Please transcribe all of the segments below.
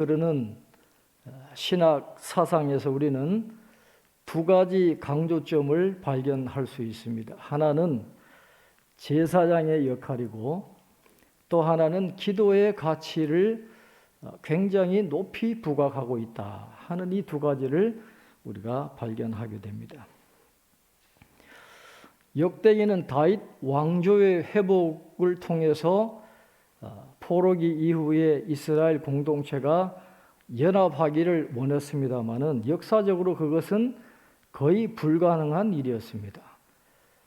그러는 신학 사상에서 우리는 두 가지 강조점을 발견할 수 있습니다. 하나는 제사장의 역할이고 또 하나는 기도의 가치를 굉장히 높이 부각하고 있다 하는 이 두 가지를 우리가 발견하게 됩니다. 역대기는 다윗 왕조의 회복을 통해서 포로기 이후에 이스라엘 공동체가 연합하기를 원했습니다마는 역사적으로 그것은 거의 불가능한 일이었습니다.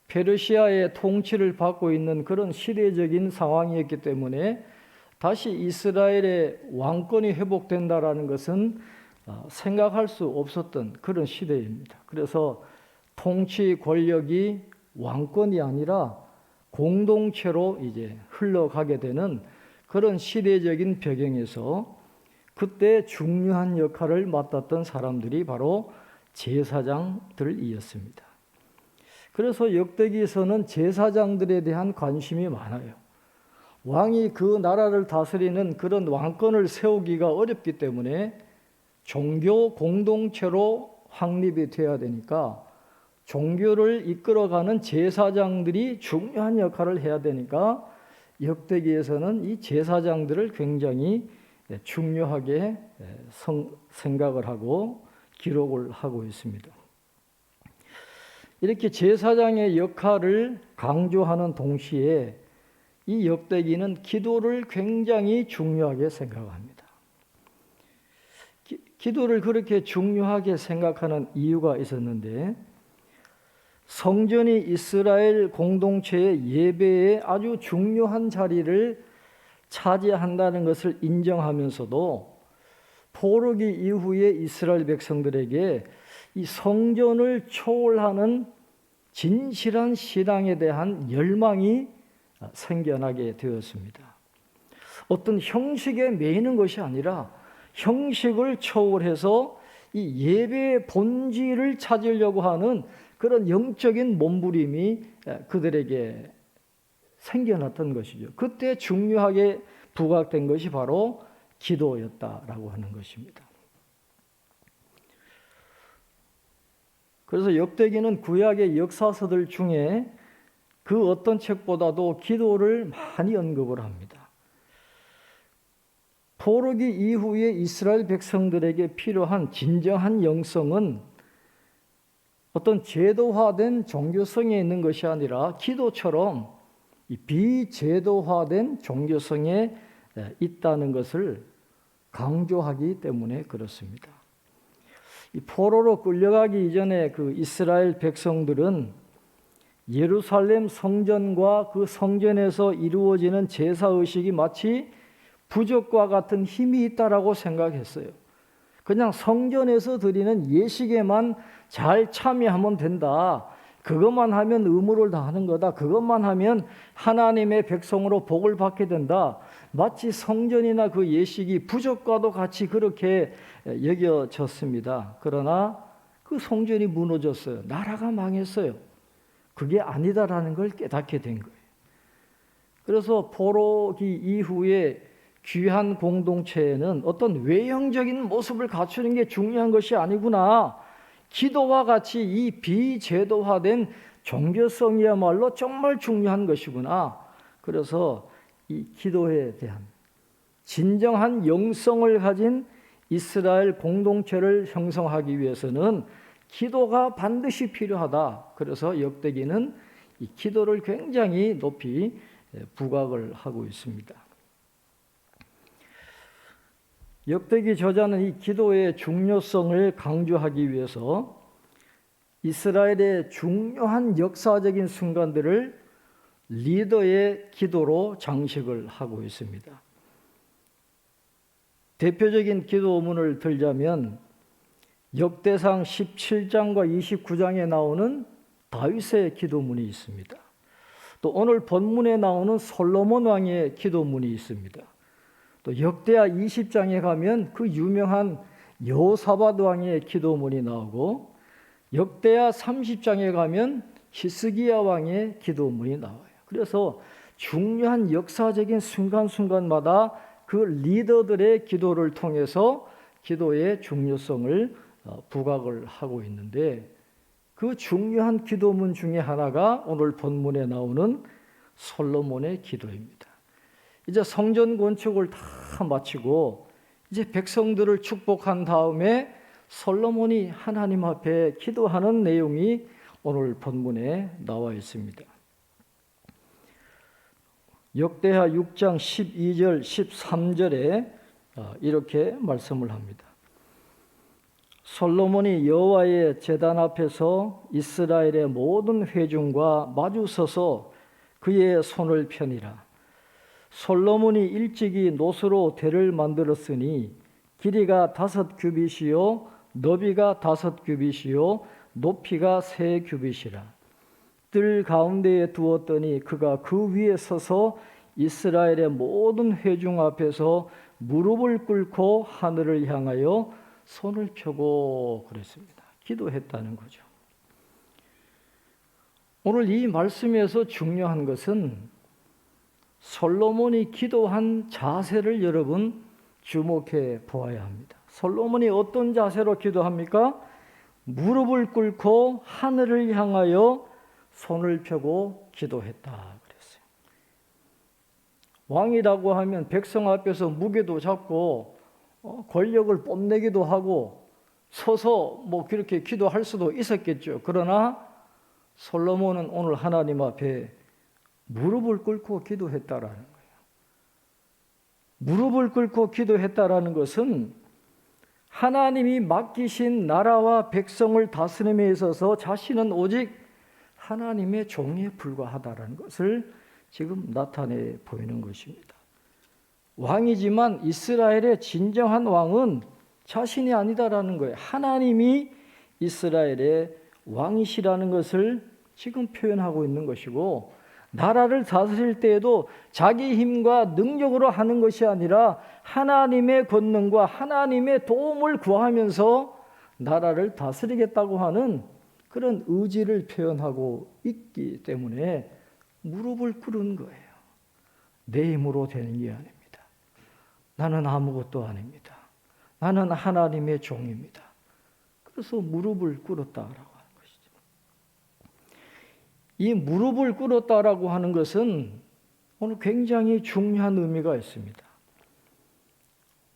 페르시아의 통치를 받고 있는 그런 시대적인 상황이었기 때문에 다시 이스라엘의 왕권이 회복된다라는 것은 생각할 수 없었던 그런 시대입니다. 그래서 통치 권력이 왕권이 아니라 공동체로 이제 흘러가게 되는 그런 시대적인 배경에서 그때 중요한 역할을 맡았던 사람들이 바로 제사장들이었습니다. 그래서 역대기에서는 제사장들에 대한 관심이 많아요. 왕이 그 나라를 다스리는 그런 왕권을 세우기가 어렵기 때문에 종교 공동체로 확립이 되어야 되니까 종교를 이끌어가는 제사장들이 중요한 역할을 해야 되니까 역대기에서는 이 제사장들을 굉장히 중요하게 생각을 하고 기록을 하고 있습니다. 이렇게 제사장의 역할을 강조하는 동시에 이 역대기는 기도를 굉장히 중요하게 생각합니다. 기도를 그렇게 중요하게 생각하는 이유가 있었는데 성전이 이스라엘 공동체의 예배에 아주 중요한 자리를 차지한다는 것을 인정하면서도 포로기 이후에 이스라엘 백성들에게 이 성전을 초월하는 진실한 신앙에 대한 열망이 생겨나게 되었습니다. 어떤 형식에 매이는 것이 아니라 형식을 초월해서 이 예배의 본질을 찾으려고 하는 그런 영적인 몸부림이 그들에게 생겨났던 것이죠. 그때 중요하게 부각된 것이 바로 기도였다라고 하는 것입니다. 그래서 역대기는 구약의 역사서들 중에 그 어떤 책보다도 기도를 많이 언급을 합니다. 포로기 이후에 이스라엘 백성들에게 필요한 진정한 영성은 어떤 제도화된 종교성에 있는 것이 아니라 기도처럼 비제도화된 종교성에 있다는 것을 강조하기 때문에 그렇습니다. 이 포로로 끌려가기 이전에 그 이스라엘 백성들은 예루살렘 성전과 그 성전에서 이루어지는 제사의식이 마치 부적과 같은 힘이 있다라고 생각했어요. 그냥 성전에서 드리는 예식에만 잘 참여하면 된다. 그것만 하면 의무를 다하는 거다. 그것만 하면 하나님의 백성으로 복을 받게 된다. 마치 성전이나 그 예식이 부적과도 같이 그렇게 여겨졌습니다. 그러나 그 성전이 무너졌어요. 나라가 망했어요. 그게 아니다라는 걸 깨닫게 된 거예요. 그래서 포로기 이후에 귀한 공동체에는 어떤 외형적인 모습을 갖추는 게 중요한 것이 아니구나. 기도와 같이 이 비제도화된 종교성이야말로 정말 중요한 것이구나. 그래서 이 기도에 대한 진정한 영성을 가진 이스라엘 공동체를 형성하기 위해서는 기도가 반드시 필요하다. 그래서 역대기는 이 기도를 굉장히 높이 부각을 하고 있습니다. 역대기 저자는 이 기도의 중요성을 강조하기 위해서 이스라엘의 중요한 역사적인 순간들을 리더의 기도로 장식을 하고 있습니다. 대표적인 기도문을 들자면 역대상 17장과 29장에 나오는 다윗의 기도문이 있습니다. 또 오늘 본문에 나오는 솔로몬 왕의 기도문이 있습니다. 또 역대하 20장에 가면 그 유명한 여호사밧 왕의 기도문이 나오고 역대하 30장에 가면 히스기야 왕의 기도문이 나와요. 그래서 중요한 역사적인 순간순간마다 그 리더들의 기도를 통해서 기도의 중요성을 부각을 하고 있는데, 그 중요한 기도문 중에 하나가 오늘 본문에 나오는 솔로몬의 기도입니다. 이제 성전 건축을 다 마치고 이제 백성들을 축복한 다음에 솔로몬이 하나님 앞에 기도하는 내용이 오늘 본문에 나와 있습니다. 역대하 6장 12절 13절에 이렇게 말씀을 합니다. 솔로몬이 여호와의 제단 앞에서 이스라엘의 모든 회중과 마주 서서 그의 손을 펴니라. 솔로몬이 일찍이 노수로 대를 만들었으니 길이가 5규빗이요 너비가 5규빗이요 높이가 3규빗이라. 뜰 가운데에 두었더니 그가 그 위에 서서 이스라엘의 모든 회중 앞에서 무릎을 꿇고 하늘을 향하여 손을 펴고 그랬습니다. 기도했다는 거죠. 오늘 이 말씀에서 중요한 것은 솔로몬이 기도한 자세를 여러분 주목해 보아야 합니다. 솔로몬이 어떤 자세로 기도합니까? 무릎을 꿇고 하늘을 향하여 손을 펴고 기도했다 그랬어요. 왕이라고 하면 백성 앞에서 무게도 잡고 권력을 뽐내기도 하고 서서 그렇게 기도할 수도 있었겠죠. 그러나 솔로몬은 오늘 하나님 앞에 무릎을 꿇고 기도했다라는 거예요. 무릎을 꿇고 기도했다라는 것은 하나님이 맡기신 나라와 백성을 다스림에 있어서 자신은 오직 하나님의 종에 불과하다라는 것을 지금 나타내 보이는 것입니다. 왕이지만 이스라엘의 진정한 왕은 자신이 아니다라는 거예요. 하나님이 이스라엘의 왕이시라는 것을 지금 표현하고 있는 것이고, 나라를 다스릴 때에도 자기 힘과 능력으로 하는 것이 아니라 하나님의 권능과 하나님의 도움을 구하면서 나라를 다스리겠다고 하는 그런 의지를 표현하고 있기 때문에 무릎을 꿇은 거예요. 내 힘으로 되는 게 아닙니다. 나는 아무것도 아닙니다. 나는 하나님의 종입니다. 그래서 무릎을 꿇었다라고 하는 것이죠. 이 무릎을 꿇었다라고 하는 것은 오늘 굉장히 중요한 의미가 있습니다.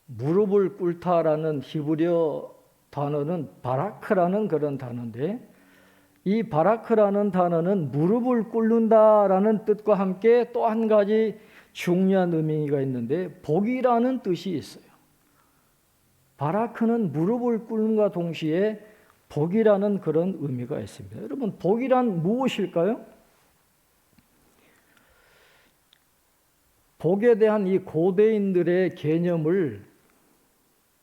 무릎을 꿇다라는 히브리어 단어는 바라크라는 그런 단어인데, 이 바라크라는 단어는 무릎을 꿇는다라는 뜻과 함께 또 한 가지 중요한 의미가 있는데 복이라는 뜻이 있어요. 바라크는 무릎을 꿇는과 동시에 복이라는 그런 의미가 있습니다. 여러분, 복이란 무엇일까요? 복에 대한 이 고대인들의 개념을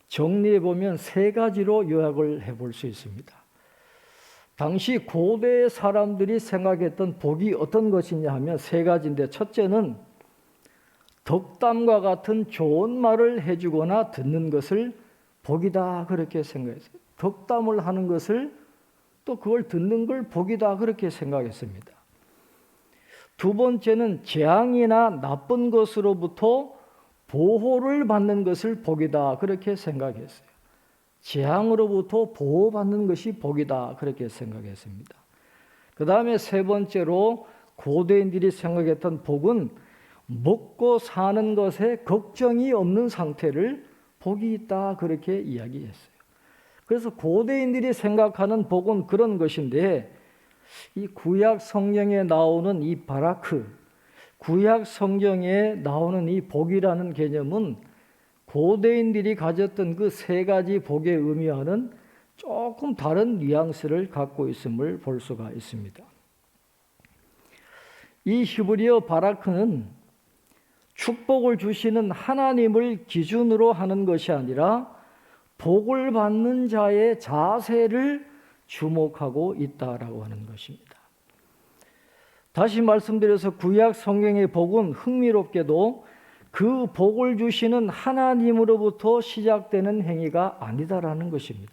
정리해 보면 3가지로 요약을 해볼 수 있습니다. 당시 고대 사람들이 생각했던 복이 어떤 것이냐 하면 3가지인데, 첫째는 덕담과 같은 좋은 말을 해주거나 듣는 것을 복이다 그렇게 생각했어요. 덕담을 하는 것을, 또 그걸 듣는 걸 복이다 그렇게 생각했습니다. 두 번째는 재앙이나 나쁜 것으로부터 보호를 받는 것을 복이다 그렇게 생각했어요. 재앙으로부터 보호받는 것이 복이다 그렇게 생각했습니다. 그 다음에 3번째로 고대인들이 생각했던 복은 먹고 사는 것에 걱정이 없는 상태를 복이 있다 그렇게 이야기했어요. 그래서 고대인들이 생각하는 복은 그런 것인데, 이 구약 성경에 나오는 이 바라크, 구약 성경에 나오는 이 복이라는 개념은 고대인들이 가졌던 그 3가지 복의 의미와는 조금 다른 뉘앙스를 갖고 있음을 볼 수가 있습니다. 이 히브리어 바라크는 축복을 주시는 하나님을 기준으로 하는 것이 아니라 복을 받는 자의 자세를 주목하고 있다라고 하는 것입니다. 다시 말씀드려서 구약 성경의 복은 흥미롭게도 그 복을 주시는 하나님으로부터 시작되는 행위가 아니다라는 것입니다.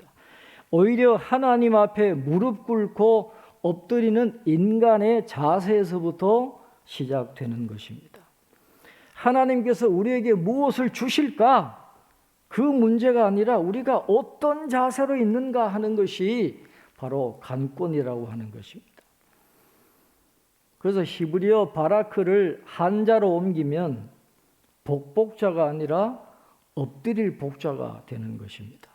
오히려 하나님 앞에 무릎 꿇고 엎드리는 인간의 자세에서부터 시작되는 것입니다. 하나님께서 우리에게 무엇을 주실까? 그 문제가 아니라 우리가 어떤 자세로 있는가 하는 것이 바로 관건이라고 하는 것입니다. 그래서 히브리어 바라크를 한자로 옮기면 복복자가 아니라 엎드릴 복자가 되는 것입니다.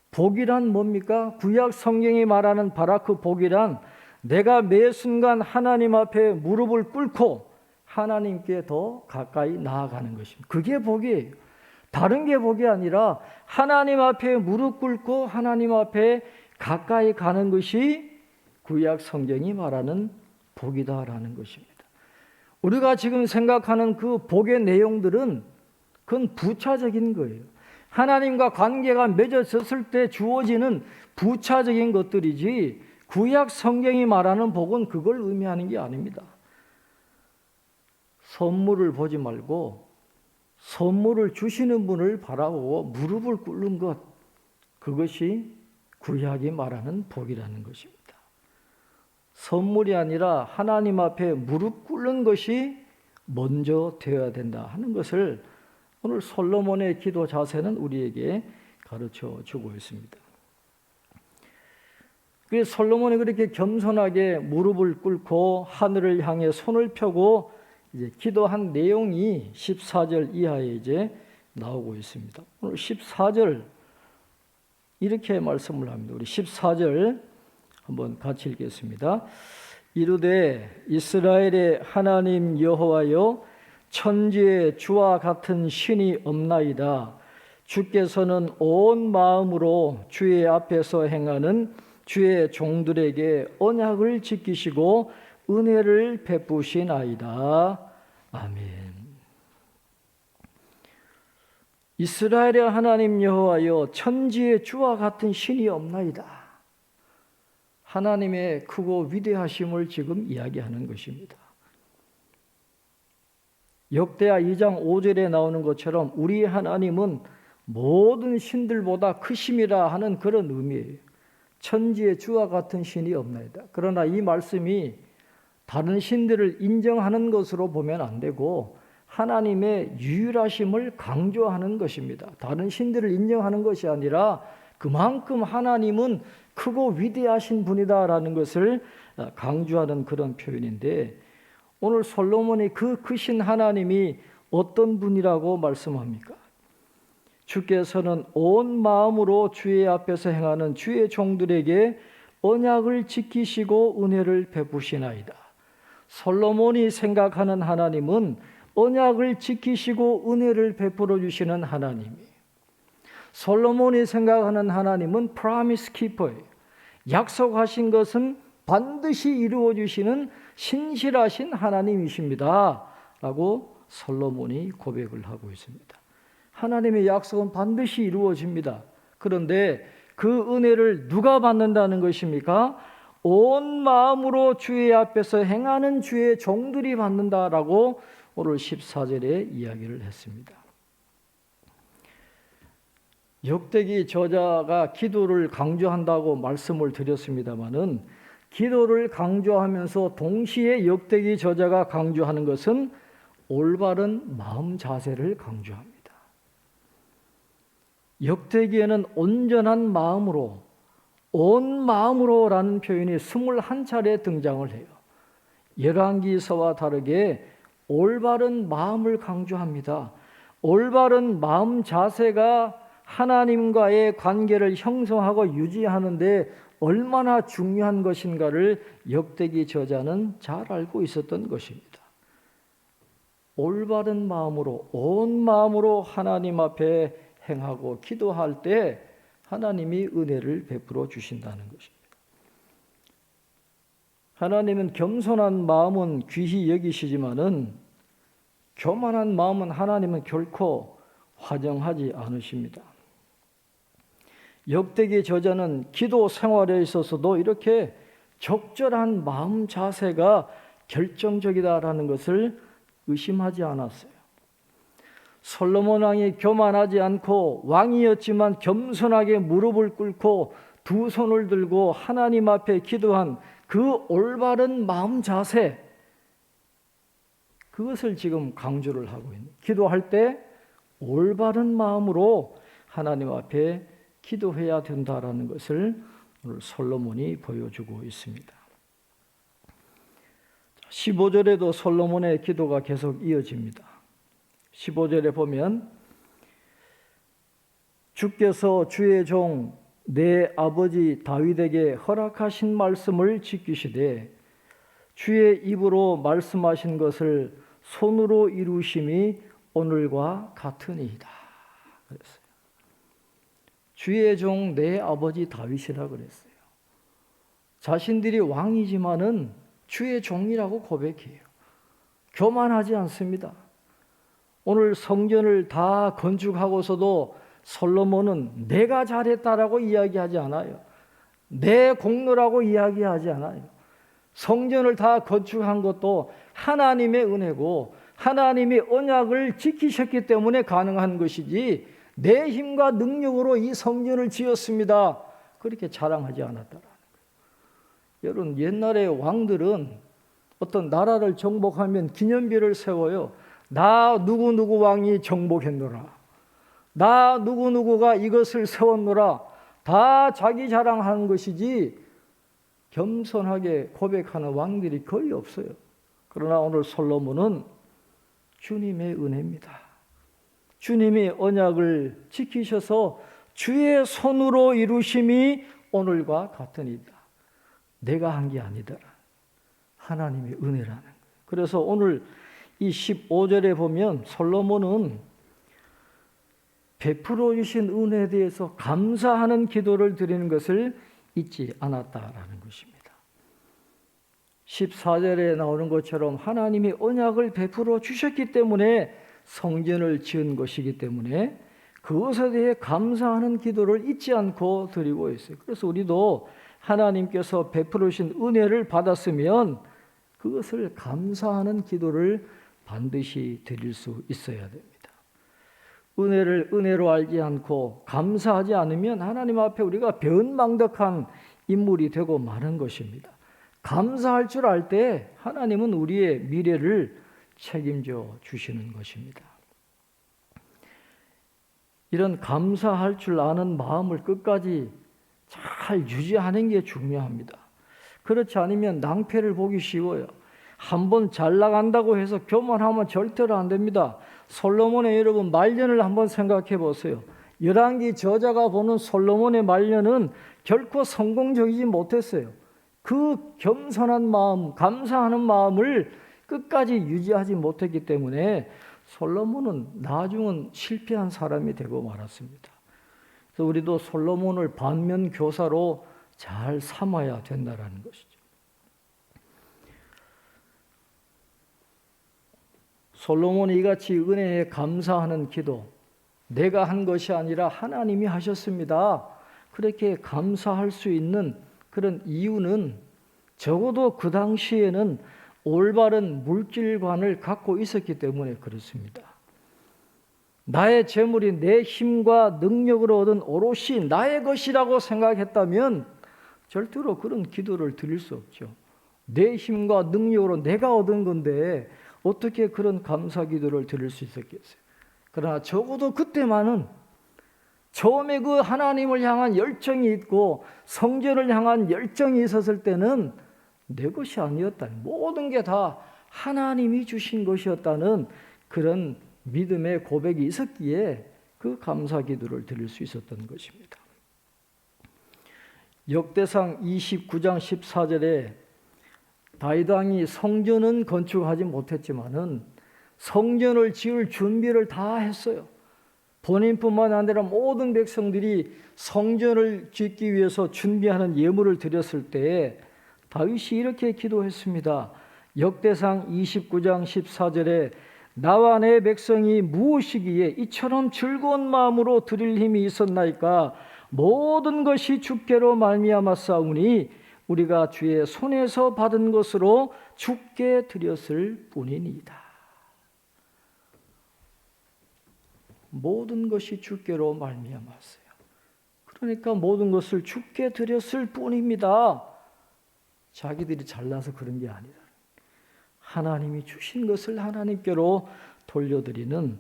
복이란 뭡니까? 구약 성경이 말하는 바라크 복이란 내가 매 순간 하나님 앞에 무릎을 꿇고 하나님께 더 가까이 나아가는 것입니다. 그게 복이에요. 다른 게 복이 아니라 하나님 앞에 무릎 꿇고 하나님 앞에 가까이 가는 것이 구약 성경이 말하는 복이다라는 것입니다. 우리가 지금 생각하는 그 복의 내용들은 그건 부차적인 거예요. 하나님과 관계가 맺어졌을 때 주어지는 부차적인 것들이지 구약 성경이 말하는 복은 그걸 의미하는 게 아닙니다. 선물을 보지 말고 선물을 주시는 분을 바라보고 무릎을 꿇는 것, 그것이 구약이 말하는 복이라는 것입니다. 선물이 아니라 하나님 앞에 무릎 꿇는 것이 먼저 되어야 된다 하는 것을 오늘 솔로몬의 기도 자세는 우리에게 가르쳐 주고 있습니다. 그래서 솔로몬이 그렇게 겸손하게 무릎을 꿇고 하늘을 향해 손을 펴고 이제 기도한 내용이 14절 이하에 이제 나오고 있습니다. 오늘 14절 이렇게 말씀을 합니다. 우리 14절 한번 같이 읽겠습니다. 이르되 이스라엘의 하나님 여호와여, 천지에 주와 같은 신이 없나이다. 주께서는 온 마음으로 주의 앞에서 행하는 주의 종들에게 언약을 지키시고 은혜를 베푸시나이다. 아멘. 이스라엘의 하나님 여호와여, 천지에 주와 같은 신이 없나이다. 하나님의 크고 위대하심을 지금 이야기하는 것입니다. 역대하 2장 5절에 나오는 것처럼 우리 하나님은 모든 신들보다 크심이라 하는 그런 의미예요. 천지에 주와 같은 신이 없나이다. 그러나 이 말씀이 다른 신들을 인정하는 것으로 보면 안 되고 하나님의 유일하심을 강조하는 것입니다. 다른 신들을 인정하는 것이 아니라 그만큼 하나님은 크고 위대하신 분이다라는 것을 강조하는 그런 표현인데, 오늘 솔로몬이 그 크신 하나님이 어떤 분이라고 말씀합니까? 주께서는 온 마음으로 주의 앞에서 행하는 주의 종들에게 언약을 지키시고 은혜를 베푸시나이다. 솔로몬이 생각하는 하나님은 언약을 지키시고 은혜를 베풀어 주시는 하나님이에요. 솔로몬이 생각하는 하나님은 프라미스 키퍼예요. 약속하신 것은 반드시 이루어 주시는 신실하신 하나님이십니다 라고 솔로몬이 고백을 하고 있습니다. 하나님의 약속은 반드시 이루어집니다. 그런데 그 은혜를 누가 받는다는 것입니까? 온 마음으로 주의 앞에서 행하는 주의 종들이 받는다라고 오늘 14절에 이야기를 했습니다. 역대기 저자가 기도를 강조한다고 말씀을 드렸습니다마는, 기도를 강조하면서 동시에 역대기 저자가 강조하는 것은 올바른 마음 자세를 강조합니다. 역대기에는 온전한 마음으로, 온 마음으로라는 표현이 21차례 등장을 해요. 열왕기서와 다르게 올바른 마음을 강조합니다. 올바른 마음 자세가 하나님과의 관계를 형성하고 유지하는데 얼마나 중요한 것인가를 역대기 저자는 잘 알고 있었던 것입니다. 올바른 마음으로, 온 마음으로 하나님 앞에 행하고 기도할 때 하나님이 은혜를 베풀어 주신다는 것입니다. 하나님은 겸손한 마음은 귀히 여기시지만은 교만한 마음은 하나님은 결코 화정하지 않으십니다. 역대기 저자는 기도 생활에 있어서도 이렇게 적절한 마음 자세가 결정적이다라는 것을 의심하지 않았어요. 솔로몬 왕이 교만하지 않고 왕이었지만 겸손하게 무릎을 꿇고 두 손을 들고 하나님 앞에 기도한 그 올바른 마음 자세, 그것을 지금 강조를 하고 있는. 기도할 때 올바른 마음으로 하나님 앞에 기도해야 된다라는 것을 오늘 솔로몬이 보여주고 있습니다. 15절에도 솔로몬의 기도가 계속 이어집니다. 15절에 보면 주께서 주의 종 내 아버지 다윗에게 허락하신 말씀을 지키시되 주의 입으로 말씀하신 것을 손으로 이루심이 오늘과 같으니이다. 그랬어요. 주의 종 내 아버지 다윗이라 그랬어요. 자신들이 왕이지만은 주의 종이라고 고백해요. 교만하지 않습니다. 오늘 성전을 다 건축하고서도 솔로몬은 내가 잘했다라고 이야기하지 않아요. 내 공로라고 이야기하지 않아요. 성전을 다 건축한 것도 하나님의 은혜고 하나님이 언약을 지키셨기 때문에 가능한 것이지 내 힘과 능력으로 이 성전을 지었습니다. 그렇게 자랑하지 않았다라는 거예요. 여러분, 옛날에 왕들은 어떤 나라를 정복하면 기념비를 세워요. 나 누구누구 왕이 정복했노라. 나 누구누구가 이것을 세웠노라. 다 자기 자랑하는 것이지 겸손하게 고백하는 왕들이 거의 없어요. 그러나 오늘 솔로몬은 주님의 은혜입니다. 주님이 언약을 지키셔서 주의 손으로 이루심이 오늘과 같으니이다. 내가 한 게 아니다. 하나님의 은혜라는 거예요. 그래서 오늘 이 15절에 보면 솔로몬은 베풀어 주신 은혜에 대해서 감사하는 기도를 드리는 것을 잊지 않았다라는 것입니다. 14절에 나오는 것처럼 하나님이 언약을 베풀어 주셨기 때문에 성전을 지은 것이기 때문에 그것에 대해 감사하는 기도를 잊지 않고 드리고 있어요. 그래서 우리도 하나님께서 베풀어 주신 은혜를 받았으면 그것을 감사하는 기도를 반드시 드릴 수 있어야 됩니다. 은혜를 은혜로 알지 않고 감사하지 않으면 하나님 앞에 우리가 배은망덕한 인물이 되고 마는 것입니다. 감사할 줄 알 때 하나님은 우리의 미래를 책임져 주시는 것입니다. 이런 감사할 줄 아는 마음을 끝까지 잘 유지하는 게 중요합니다. 그렇지 않으면 낭패를 보기 쉬워요. 한번 잘 나간다고 해서 교만하면 절대로 안 됩니다. 솔로몬의 여러분 말년을 한번 생각해 보세요. 열왕기 저자가 보는 솔로몬의 말년은 결코 성공적이지 못했어요. 그 겸손한 마음, 감사하는 마음을 끝까지 유지하지 못했기 때문에 솔로몬은 나중은 실패한 사람이 되고 말았습니다. 그래서 우리도 솔로몬을 반면 교사로 잘 삼아야 된다는 것이죠. 솔로몬이 이같이 은혜에 감사하는 기도, 내가 한 것이 아니라 하나님이 하셨습니다. 그렇게 감사할 수 있는 그런 이유는 적어도 그 당시에는 올바른 물질관을 갖고 있었기 때문에 그렇습니다. 나의 재물이 내 힘과 능력으로 얻은 오롯이 나의 것이라고 생각했다면 절대로 그런 기도를 드릴 수 없죠. 내 힘과 능력으로 내가 얻은 건데 어떻게 그런 감사 기도를 드릴 수 있었겠어요? 그러나 적어도 그때만은 처음에 그 하나님을 향한 열정이 있고 성전을 향한 열정이 있었을 때는 내 것이 아니었다. 모든 게 다 하나님이 주신 것이었다는 그런 믿음의 고백이 있었기에 그 감사 기도를 드릴 수 있었던 것입니다. 역대상 29장 14절에 다윗 왕이 성전은 건축하지 못했지만은 성전을 지을 준비를 다 했어요. 본인뿐만 아니라 모든 백성들이 성전을 짓기 위해서 준비하는 예물을 드렸을 때 다윗이 이렇게 기도했습니다. 역대상 29장 14절에 나와 내 백성이 무엇이기에 이처럼 즐거운 마음으로 드릴 힘이 있었나이까? 모든 것이 주께로 말미암았사오니 우리가 주의 손에서 받은 것으로 주께 드렸을 뿐이니이다. 모든 것이 주께로 말미암았어요. 그러니까 모든 것을 주께 드렸을 뿐입니다. 자기들이 잘나서 그런 게 아니라 하나님이 주신 것을 하나님께로 돌려드리는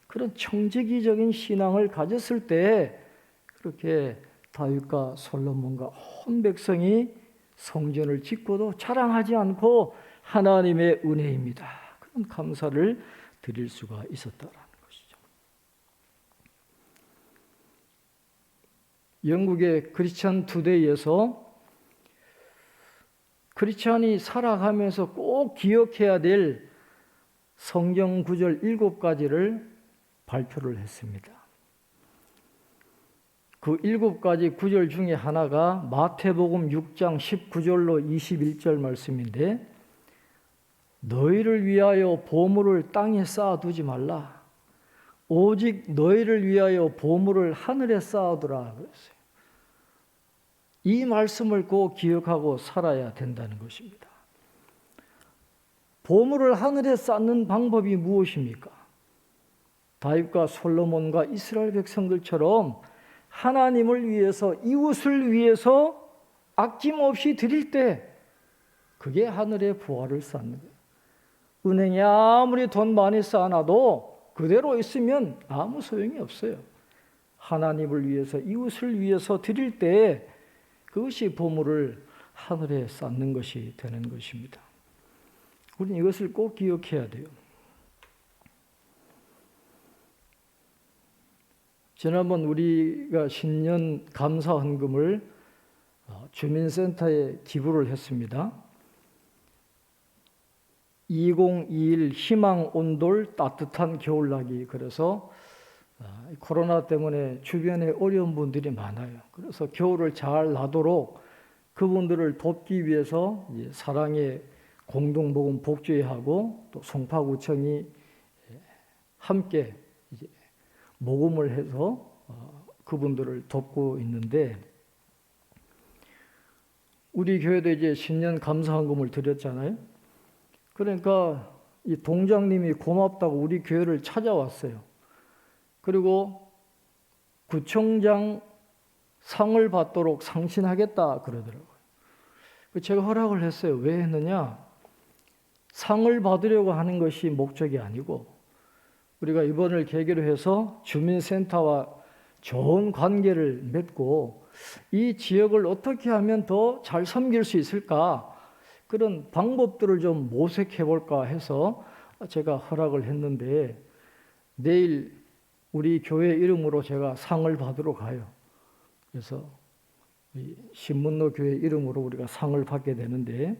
그런 청지기적인 신앙을 가졌을 때 그렇게 다윗과 솔로몬과 온 백성이 성전을 짓고도 자랑하지 않고 하나님의 은혜입니다. 그런 감사를 드릴 수가 있었다라는 것이죠. 영국의 크리스천 투데이에서 크리스천이 살아가면서 꼭 기억해야 될 성경 구절 7가지를 발표를 했습니다. 그 7가지 구절 중에 하나가 마태복음 6장 19절로 21절 말씀인데, 너희를 위하여 보물을 땅에 쌓아두지 말라. 오직 너희를 위하여 보물을 하늘에 쌓아두라 그랬어요. 이 말씀을 꼭 기억하고 살아야 된다는 것입니다. 보물을 하늘에 쌓는 방법이 무엇입니까? 다윗과 솔로몬과 이스라엘 백성들처럼 하나님을 위해서, 이웃을 위해서 아낌없이 드릴 때 그게 하늘의 부활을 쌓는 거예요. 은행에 아무리 돈 많이 쌓아놔도 그대로 있으면 아무 소용이 없어요. 하나님을 위해서, 이웃을 위해서 드릴 때 그것이 보물을 하늘에 쌓는 것이 되는 것입니다. 우리는 이것을 꼭 기억해야 돼요. 지난번 우리가 신년 감사 헌금을 주민센터에 기부를 했습니다. 2021 희망 온돌 따뜻한 겨울나기. 그래서 코로나 때문에 주변에 어려운 분들이 많아요. 그래서 겨울을 잘 나도록 그분들을 돕기 위해서 사랑의 공동모금 복주회하고 또 송파구청이 함께 이제 모금을 해서 그분들을 돕고 있는데, 우리 교회도 이제 신년 감사헌금을 드렸잖아요. 그러니까 이 동장님이 고맙다고 우리 교회를 찾아왔어요. 그리고 구청장 상을 받도록 상신하겠다 그러더라고요. 제가 허락을 했어요. 왜 했느냐? 상을 받으려고 하는 것이 목적이 아니고, 우리가 이번을 계기로 해서 주민센터와 좋은 관계를 맺고 이 지역을 어떻게 하면 더 잘 섬길 수 있을까, 그런 방법들을 좀 모색해 볼까 해서 제가 허락을 했는데, 내일 우리 교회 이름으로 제가 상을 받으러 가요. 그래서 신문로 교회 이름으로 우리가 상을 받게 되는데,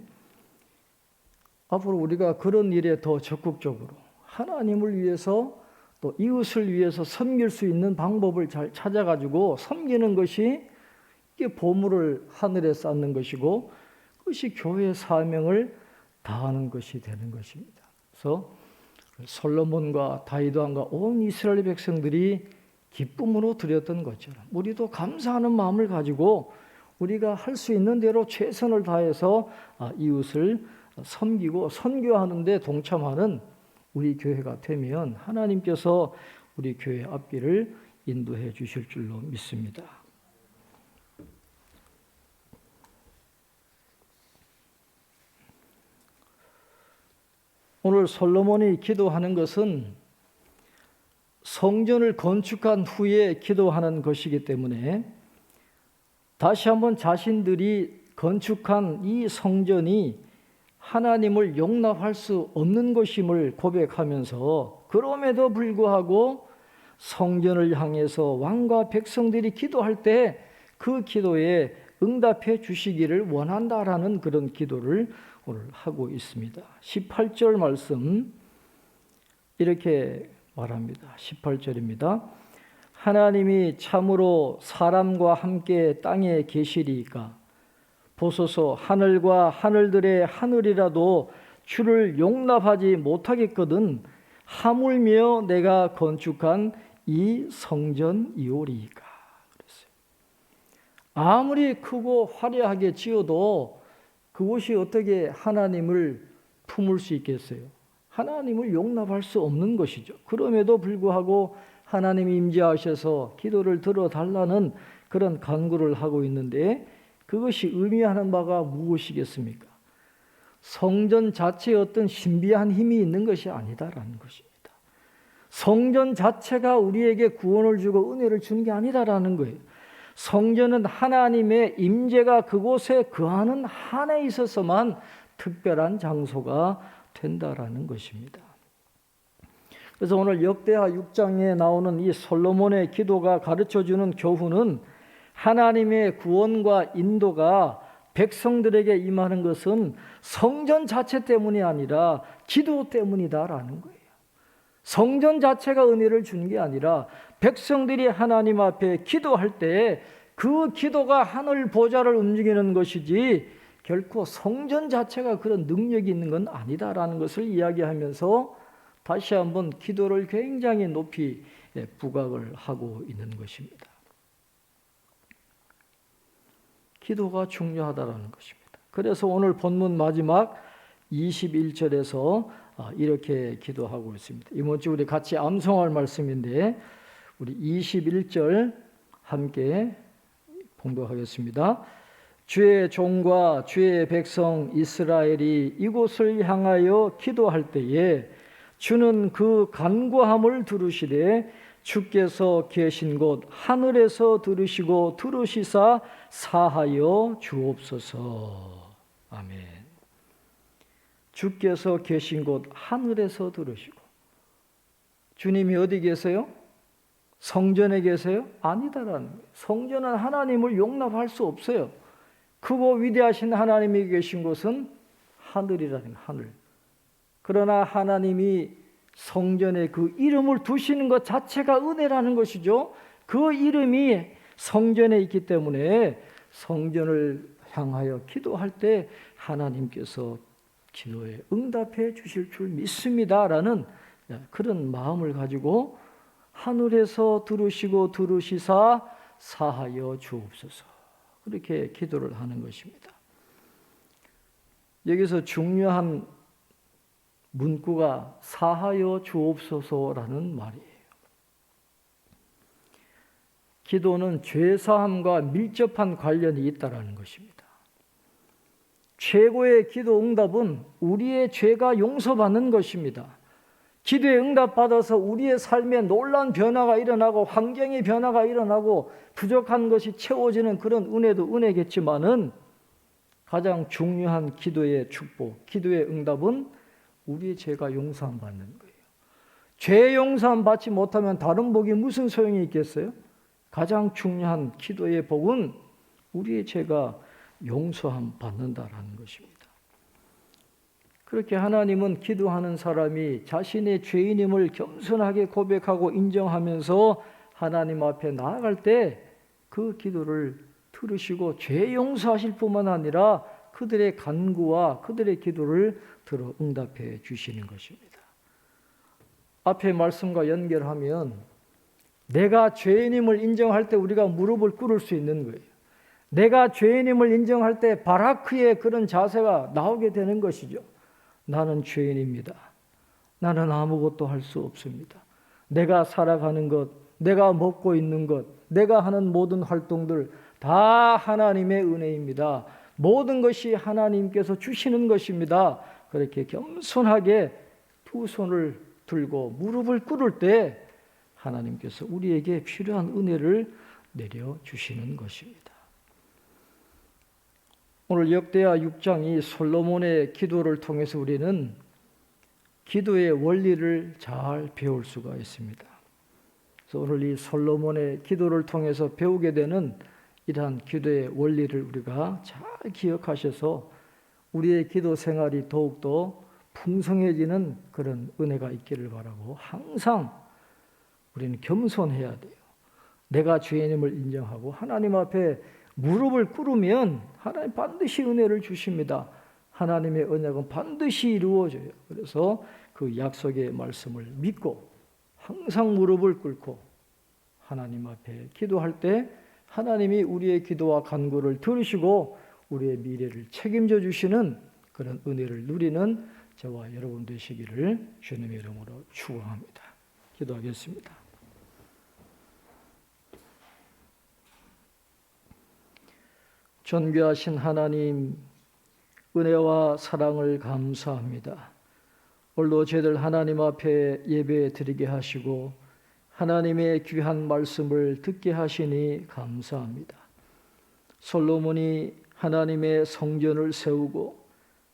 앞으로 우리가 그런 일에 더 적극적으로 하나님을 위해서 또 이웃을 위해서 섬길 수 있는 방법을 잘 찾아가지고 섬기는 것이 이게 보물을 하늘에 쌓는 것이고, 그것이 교회의 사명을 다하는 것이 되는 것입니다. 그래서 솔로몬과 다윗 왕과 온 이스라엘 백성들이 기쁨으로 드렸던 것처럼 우리도 감사하는 마음을 가지고 우리가 할 수 있는 대로 최선을 다해서 이웃을 섬기고 선교하는 데 동참하는 우리 교회가 되면 하나님께서 우리 교회 앞길을 인도해 주실 줄로 믿습니다. 오늘 솔로몬이 기도하는 것은 성전을 건축한 후에 기도하는 것이기 때문에 다시 한번 자신들이 건축한 이 성전이 하나님을 용납할 수 없는 것임을 고백하면서, 그럼에도 불구하고 성전을 향해서 왕과 백성들이 기도할 때 그 기도에 응답해 주시기를 원한다라는 그런 기도를 오늘 하고 있습니다. 18절 말씀 이렇게 말합니다. 18절입니다. 하나님이 참으로 사람과 함께 땅에 계시리이까 보소서, 하늘과 하늘들의 하늘이라도 주를 용납하지 못하겠거든 하물며 내가 건축한 이 성전이오리이까. 그랬어요. 아무리 크고 화려하게 지어도 그곳이 어떻게 하나님을 품을 수 있겠어요? 하나님을 용납할 수 없는 것이죠. 그럼에도 불구하고 하나님이 임재하셔서 기도를 들어달라는 그런 간구를 하고 있는데, 그것이 의미하는 바가 무엇이겠습니까? 성전 자체에 어떤 신비한 힘이 있는 것이 아니다라는 것입니다. 성전 자체가 우리에게 구원을 주고 은혜를 주는 게 아니다라는 거예요. 성전은 하나님의 임재가 그곳에 거하는 한에 있어서만 특별한 장소가 된다라는 것입니다. 그래서 오늘 역대하 6장에 나오는 이 솔로몬의 기도가 가르쳐주는 교훈은 하나님의 구원과 인도가 백성들에게 임하는 것은 성전 자체 때문이 아니라 기도 때문이다라는 거예요. 성전 자체가 은혜를 주는 게 아니라 백성들이 하나님 앞에 기도할 때 그 기도가 하늘 보좌를 움직이는 것이지 결코 성전 자체가 그런 능력이 있는 건 아니다라는 것을 이야기하면서 다시 한번 기도를 굉장히 높이 부각을 하고 있는 것입니다. 기도가 중요하다라는 것입니다. 그래서 오늘 본문 마지막 21절에서 이렇게 기도하고 있습니다. 이번 주 우리 같이 암송할 말씀인데 우리 21절 함께 봉독하겠습니다. 주의 종과 주의 백성 이스라엘이 이곳을 향하여 기도할 때에 주는 그 간구함을 들으시되 주께서 계신 곳 하늘에서 들으시고 들으시사 사하여 주옵소서. 아멘. 주께서 계신 곳 하늘에서 들으시고, 주님이 어디 계세요? 성전에 계세요? 아니다라는 거예요. 성전은 하나님을 용납할 수 없어요. 크고 위대하신 하나님이 계신 곳은 하늘이라는 하늘. 그러나 하나님이 성전에 그 이름을 두시는 것 자체가 은혜라는 것이죠. 그 이름이 성전에 있기 때문에 성전을 향하여 기도할 때 하나님께서 기도에 응답해 주실 줄 믿습니다라는 그런 마음을 가지고 하늘에서 들으시고 들으시사 사하여 주옵소서. 그렇게 기도를 하는 것입니다. 여기서 중요한 문구가 사하여 주옵소서라는 말이에요. 기도는 죄사함과 밀접한 관련이 있다는 것입니다. 최고의 기도 응답은 우리의 죄가 용서받는 것입니다. 기도에 응답받아서 우리의 삶에 놀라운 변화가 일어나고 환경의 변화가 일어나고 부족한 것이 채워지는 그런 은혜도 은혜겠지만은 가장 중요한 기도의 축복, 기도의 응답은 우리의 죄가 용서함 받는 거예요. 죄 용서함 받지 못하면 다른 복이 무슨 소용이 있겠어요? 가장 중요한 기도의 복은 우리의 죄가 용서함 받는다라는 것입니다. 그렇게 하나님은 기도하는 사람이 자신의 죄인임을 겸손하게 고백하고 인정하면서 하나님 앞에 나아갈 때 그 기도를 들으시고 죄 용서하실 뿐만 아니라 그들의 간구와 그들의 기도를 들어 응답해 주시는 것입니다. 앞의 말씀과 연결하면 내가 죄인임을 인정할 때 우리가 무릎을 꿇을 수 있는 거예요. 내가 죄인임을 인정할 때 바라크의 그런 자세가 나오게 되는 것이죠. 나는 죄인입니다. 나는 아무것도 할 수 없습니다. 내가 살아가는 것, 내가 먹고 있는 것, 내가 하는 모든 활동들 다 하나님의 은혜입니다. 모든 것이 하나님께서 주시는 것입니다. 그렇게 겸손하게 두 손을 들고 무릎을 꿇을 때 하나님께서 우리에게 필요한 은혜를 내려주시는 것입니다. 오늘 역대하 6장이 솔로몬의 기도를 통해서 우리는 기도의 원리를 잘 배울 수가 있습니다. 그래서 오늘 이 솔로몬의 기도를 통해서 배우게 되는 이러한 기도의 원리를 우리가 잘 기억하셔서 우리의 기도 생활이 더욱더 풍성해지는 그런 은혜가 있기를 바라고 항상 우리는 겸손해야 돼요. 내가 죄인임을 인정하고 하나님 앞에 무릎을 꿇으면 하나님 반드시 은혜를 주십니다. 하나님의 언약은 반드시 이루어져요. 그래서 그 약속의 말씀을 믿고 항상 무릎을 꿇고 하나님 앞에 기도할 때 하나님이 우리의 기도와 간구를 들으시고 우리의 미래를 책임져 주시는 그런 은혜를 누리는 저와 여러분 되시기를 주님의 이름으로 축원합니다. 기도하겠습니다. 존귀하신 하나님, 은혜와 사랑을 감사합니다. 오늘도 저희들 하나님 앞에 예배 드리게 하시고 하나님의 귀한 말씀을 듣게 하시니 감사합니다. 솔로몬이 하나님의 성전을 세우고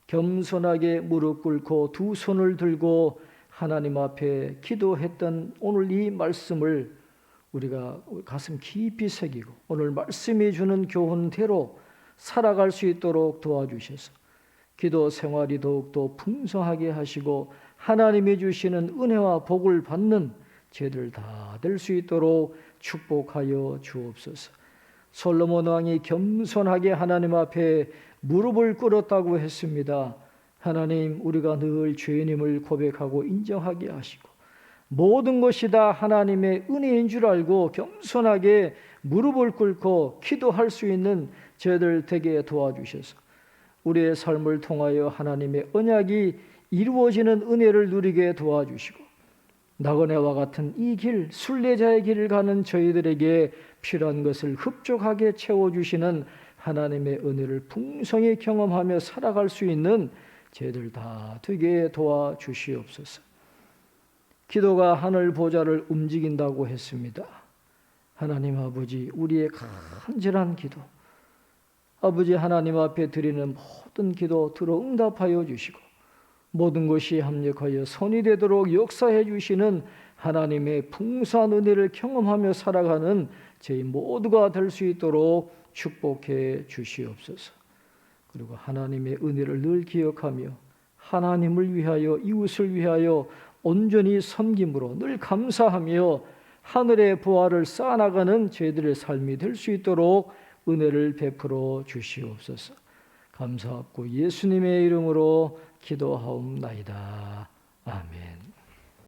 겸손하게 무릎 꿇고 두 손을 들고 하나님 앞에 기도했던 오늘 이 말씀을 우리가 가슴 깊이 새기고 오늘 말씀이 주는 교훈대로 살아갈 수 있도록 도와주셔서 기도 생활이 더욱더 풍성하게 하시고 하나님이 주시는 은혜와 복을 받는 저희들 다 될 수 있도록 축복하여 주옵소서. 솔로몬 왕이 겸손하게 하나님 앞에 무릎을 꿇었다고 했습니다. 하나님, 우리가 늘 죄인임을 고백하고 인정하게 하시고 모든 것이 다 하나님의 은혜인 줄 알고 겸손하게 무릎을 꿇고 기도할 수 있는 저희들 되게 도와주셔서 우리의 삶을 통하여 하나님의 언약이 이루어지는 은혜를 누리게 도와주시고 나그네와 같은 이 길, 순례자의 길을 가는 저희들에게 필요한 것을 흡족하게 채워주시는 하나님의 은혜를 풍성히 경험하며 살아갈 수 있는 저희들 다 되게 도와주시옵소서. 기도가 하늘 보좌를 움직인다고 했습니다. 하나님 아버지, 우리의 간절한 기도, 아버지 하나님 앞에 드리는 모든 기도 들어 응답하여 주시고 모든 것이 합력하여 선이 되도록 역사해 주시는 하나님의 풍성한 은혜를 경험하며 살아가는 저희 모두가 될 수 있도록 축복해 주시옵소서. 그리고 하나님의 은혜를 늘 기억하며 하나님을 위하여 이웃을 위하여 온전히 섬김으로 늘 감사하며 하늘의 부활을 쌓아나가는 저희들의 삶이 될 수 있도록 은혜를 베풀어 주시옵소서. 감사하고 예수님의 이름으로 기도하옵나이다. 아멘.